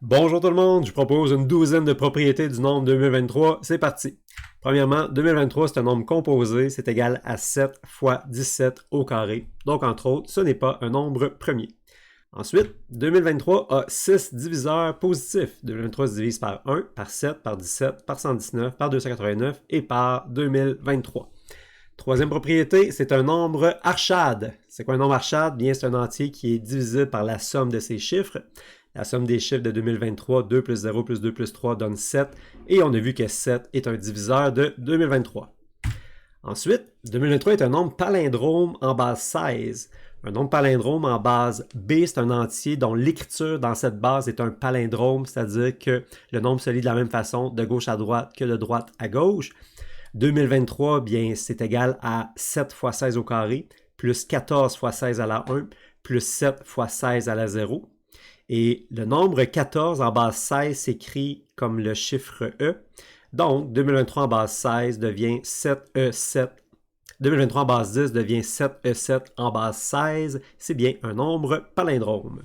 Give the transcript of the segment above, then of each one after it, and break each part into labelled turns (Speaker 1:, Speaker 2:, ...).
Speaker 1: Bonjour tout le monde, je vous propose une douzaine de propriétés du nombre 2023, c'est parti. Premièrement, 2023 c'est un nombre composé, c'est égal à 7 fois 17 au carré, donc entre autres, ce n'est pas un nombre premier. Ensuite, 2023 a 6 diviseurs positifs. 2023 se divise par 1, par 7, par 17, par 119, par 289 et par 2023. Troisième propriété, c'est un nombre Archade. C'est quoi un nombre Archade? Bien, c'est un entier qui est divisible par la somme de ses chiffres. La somme des chiffres de 2023, 2 plus 0 plus 2 plus 3 donne 7. Et on a vu que 7 est un diviseur de 2023. Ensuite, 2023 est un nombre palindrome en base 16. Un nombre palindrome en base B, c'est un entier dont l'écriture dans cette base est un palindrome, c'est-à-dire que le nombre se lit de la même façon de gauche à droite que de droite à gauche. 2023, bien, c'est égal à 7 fois 16 au carré, plus 14 fois 16 à la 1, plus 7 fois 16 à la 0. Et le nombre 14 en base 16 s'écrit comme le chiffre E. Donc, 2023 en base 16 devient 7E7. 2023 en base 10 devient 7E7 en base 16. C'est bien un nombre palindrome.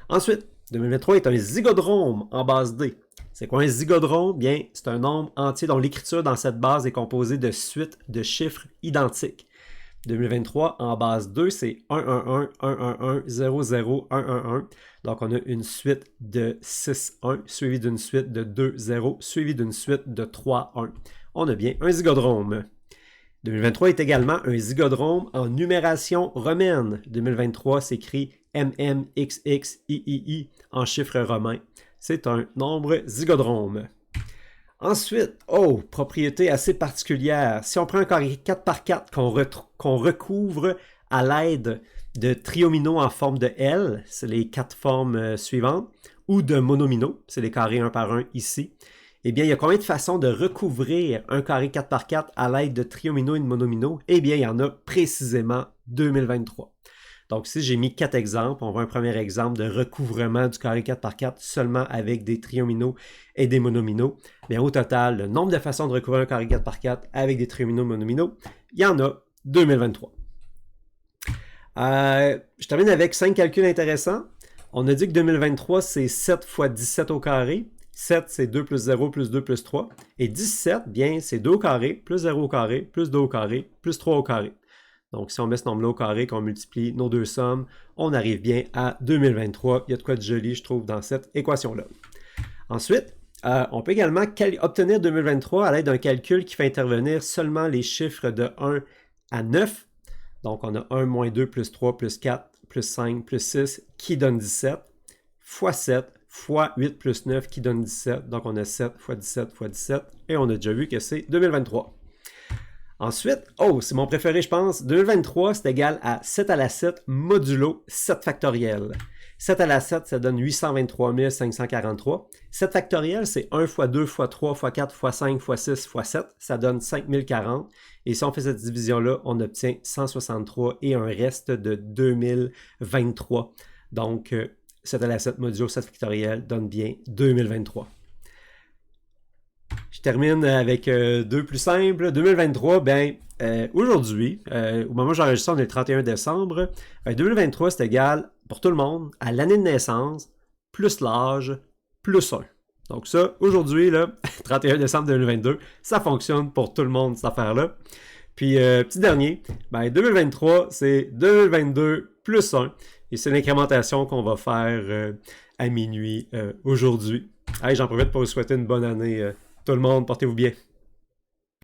Speaker 1: Ensuite, 2023 est un zygodrome en base D. C'est quoi un zygodrome? Bien, c'est un nombre entier dont l'écriture dans cette base est composée de suites de chiffres identiques. 2023 en base 2, c'est 111, 111, 00, 111. Donc, on a une suite de 6, 1, suivie d'une suite de 2, 0, suivie d'une suite de 3, 1. On a bien un zygodrome. 2023 est également un zygodrome en numération romaine. 2023 s'écrit MMXXIII en chiffres romains. C'est un nombre zygodrome. Ensuite, propriété assez particulière. Si on prend un carré 4 par 4 qu'on recouvre à l'aide de triomino en forme de L, c'est les 4 formes suivantes, ou de monomino, c'est les carrés 1 par 1 ici, eh bien, il y a combien de façons de recouvrir un carré 4 par 4 à l'aide de triomino et de monomino? Eh bien, il y en a précisément 2023. Donc, si j'ai mis 4 exemples, on voit un premier exemple de recouvrement du carré 4 par 4 seulement avec des triominos et des monominos. Bien, au total, le nombre de façons de recouvrir un carré 4 par 4 avec des triominos et monominos, il y en a 2023. Je termine avec 5 calculs intéressants. On a dit que 2023, c'est 7 fois 17 au carré. 7, c'est 2 plus 0 plus 2 plus 3. Et 17, bien, c'est 2 au carré, plus 0 au carré, plus 2 au carré, plus 3 au carré. Donc, si on met ce nombre-là au carré, qu'on multiplie nos deux sommes, on arrive bien à 2023. Il y a de quoi de joli, je trouve, dans cette équation-là. Ensuite, on peut également obtenir 2023 à l'aide d'un calcul qui fait intervenir seulement les chiffres de 1 à 9. Donc, on a 1 moins 2 plus 3 plus 4 plus 5 plus 6 qui donne 17, fois 7 fois 8 plus 9 qui donne 17. Donc, on a 7 fois 17 fois 17 et on a déjà vu que c'est 2023. Ensuite, c'est mon préféré, je pense. 2023, c'est égal à 7 à la 7 modulo 7 factoriel. 7 à la 7, ça donne 823 543. 7 factoriel, c'est 1 fois 2 fois 3 fois 4 fois 5 fois 6 fois 7. Ça donne 5040. Et si on fait cette division-là, on obtient 163 et un reste de 2023. Donc, 7 à la 7 modulo 7 factoriel donne bien 2023. Je termine avec deux plus simples. 2023, aujourd'hui, au moment où j'enregistre, on est le 31 décembre. 2023, c'est égal, pour tout le monde, à l'année de naissance, plus l'âge, plus 1. Donc ça, aujourd'hui, 31 décembre 2022, ça fonctionne pour tout le monde, cette affaire-là. Puis, petit dernier, 2023, c'est 2022 plus 1. Et c'est l'incrémentation qu'on va faire à minuit aujourd'hui. Allez, j'en profite pour vous souhaiter une bonne année. Tout le monde, portez-vous bien.